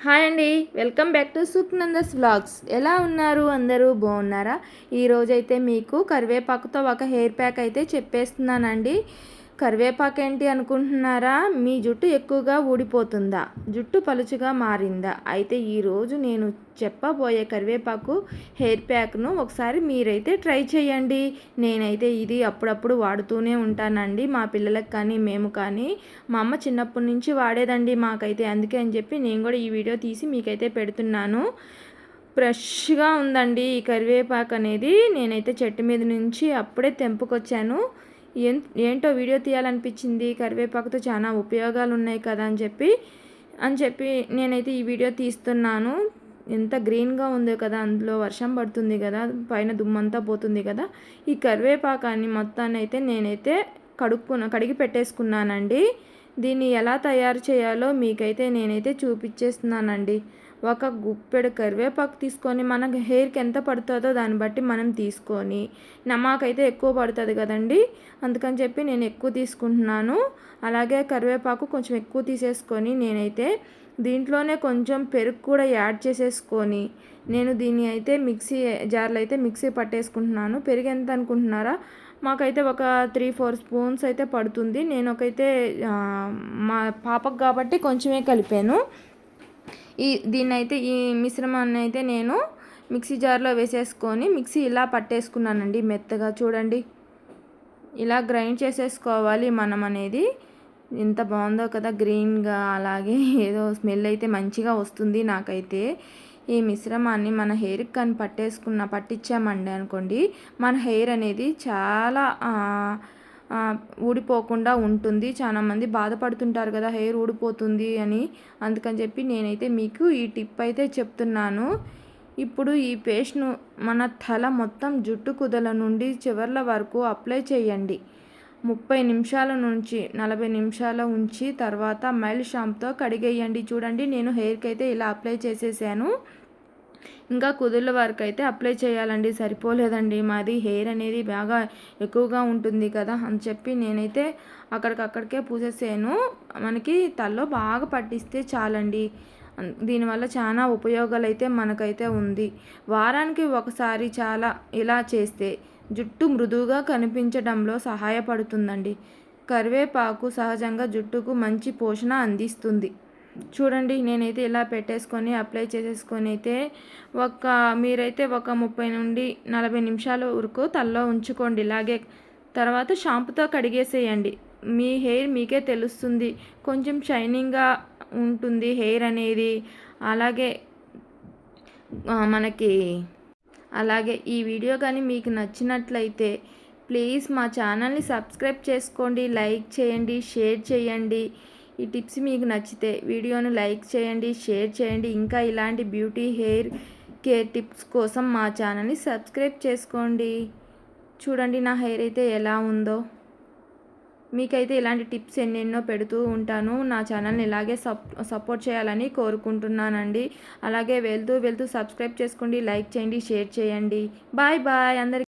Hi అండి. Welcome back to Sukhnanda's vlogs. ఎలా ఉన్నారు? అందరూ బాగున్నారా? ఈరోజైతే మీకు కరివేపాకుతో ఒక హెయిర్ ప్యాక్ అయితే చెప్పేస్తున్నానండి. కరివేపాకు ఏంటి అనుకుంటున్నారా? మీ జుట్టు ఎక్కువగా ఊడిపోతుందా? జుట్టు పలుచగా మారిందా? అయితే ఈరోజు నేను చెప్పబోయే కరివేపాకు హెయిర్ ప్యాక్ను ఒకసారి మీరైతే ట్రై చేయండి. నేనైతే ఇది అప్పుడప్పుడు వాడుతూనే ఉంటానండి. మా పిల్లలకు కానీ మేము కానీ మా అమ్మ చిన్నప్పటి నుంచి వాడేదండి మాకైతే. అందుకే అని చెప్పి నేను కూడా ఈ వీడియో తీసి మీకైతే పెడుతున్నాను. ఫ్రెష్గా ఉందండి ఈ కరివేపాకు అనేది. నేనైతే చెట్టు మీద నుంచి అప్పుడే తెంపుకొచ్చాను. ఏంటో వీడియో తీయాలనిపించింది. కరివేపాకుతో చాలా ఉపయోగాలు ఉన్నాయి కదా అని చెప్పి నేనైతే ఈ వీడియో తీస్తున్నాను. ఎంత గ్రీన్గా ఉందో కదా, అందులో వర్షం పడుతుంది కదా, పైన దుమ్మంతా పోతుంది కదా. ఈ కరివేపాకాన్ని మొత్తాన్ని అయితే నేనైతే కడిగి పెట్టేసుకున్నానండి. దీన్ని ఎలా తయారు చేయాలో మీకైతే నేనైతే చూపించేస్తున్నానండి. ఒక గుప్పెడు కరివేపాకు తీసుకొని మనకు హెయిర్కి ఎంత పడుతుందో దాన్ని బట్టి మనం తీసుకొని, మాకైతే ఎక్కువ పడుతుంది కదండి, అందుకని చెప్పి నేను ఎక్కువ తీసుకుంటున్నాను. అలాగే కరివేపాకు కొంచెం ఎక్కువ తీసేసుకొని నేనైతే దీంట్లోనే కొంచెం పెరుగు కూడా యాడ్ చేసేసుకొని నేను దీన్ని అయితే మిక్సీ జార్లో అయితే మిక్సీ పట్టేసుకుంటున్నాను. పెరుగు ఎంత అనుకుంటున్నారా? మాకైతే ఒక 3-4 స్పూన్స్ అయితే పడుతుంది. నేనొకైతే మా పాపకు కాబట్టి కొంచెమే కలిపాను. దీన్నైతే ఈ మిశ్రమాన్ని అయితే నేను మిక్సీ జార్లో వేసేసుకొని మిక్సీ ఇలా పట్టేసుకున్నానండి మెత్తగా. చూడండి, ఇలా గ్రైండ్ చేసేసుకోవాలి మనం అనేది. ఎంత బాగుందో కదా గ్రీన్గా, అలాగే ఏదో స్మెల్ అయితే మంచిగా వస్తుంది నాకైతే. ఈ మిశ్రమాన్ని మన హెయిర్కి కానీ పట్టించామండి అనుకోండి, మన హెయిర్ అనేది చాలా ఊడిపోకుండా ఉంటుంది. చాలామంది బాధపడుతుంటారు కదా హెయిర్ ఊడిపోతుంది అని. అందుకని చెప్పి నేనైతే మీకు ఈ టిప్ అయితే చెప్తున్నాను. ఇప్పుడు ఈ పేస్ట్ను మన తల మొత్తం జుట్టు కుదల నుండి చివర్ల వరకు అప్లై చేయండి. 30 నిమిషాల నుంచి 40 నిమిషాలు ఉంచి తర్వాత మైల్డ్ షాంపుతో కడిగేయండి. చూడండి, నేను హెయిర్కి అయితే ఇలా అప్లై చేసేసాను. ఇంకా కుదుళ్ళ వరకు అయితే అప్లై చేయాలండి, సరిపోలేదండి. మాది హెయిర్ అనేది బాగా ఎక్కువగా ఉంటుంది కదా అని చెప్పి నేనైతే అక్కడికక్కడికే పూసేసాను. మనకి తలలో బాగా పట్టిస్తే చాలండి. దీనివల్ల చాలా ఉపయోగాలు అయితే మనకైతే ఉంది. వారానికి ఒకసారి చాలా ఇలా చేస్తే జుట్టు మృదువుగా కనిపించడంలో సహాయపడుతుందండి. కరివేపాకు సహజంగా జుట్టుకు మంచి పోషణ అందిస్తుంది. చూడండి, నేనైతే ఇలా పెట్టేసుకొని అప్లై చేసేసుకొని అయితే మీరైతే ఒక 30 నుండి 40 నిమిషాల వరకు తలలో ఉంచుకోండి. ఇలాగే తర్వాత షాంపుతో కడిగేసేయండి. మీ హెయిర్ మీకే తెలుస్తుంది, కొంచెం షైనింగ్గా ఉంటుంది హెయిర్ అనేది. అలాగే మనకి అలాగే ఈ వీడియో కానీ మీకు నచ్చినట్లయితే ప్లీజ్ మా ఛానల్ని సబ్స్క్రైబ్ చేసుకోండి, లైక్ చేయండి, షేర్ చేయండి. ఈ టిప్స్ మీకు నచ్చితే వీడియోను లైక్ చేయండి, షేర్ చేయండి. ఇంకా ఇలాంటి బ్యూటీ హెయిర్ కేర్ టిప్స్ కోసం మా ఛానల్ని సబ్స్క్రైబ్ చేసుకోండి. చూడండి నా హెయిర్ అయితే ఎలా ఉందో. మీకైతే ఇలాంటి టిప్స్ ఎన్నెన్నో పెడుతూ ఉంటాను. నా ఛానల్ని ఇలాగే సపోర్ట్ చేయాలని కోరుకుంటున్నానండి. అలాగే వెళ్తూ సబ్స్క్రైబ్ చేసుకోండి, లైక్ చేయండి, షేర్ చేయండి. బాయ్ బాయ్ అందరికీ.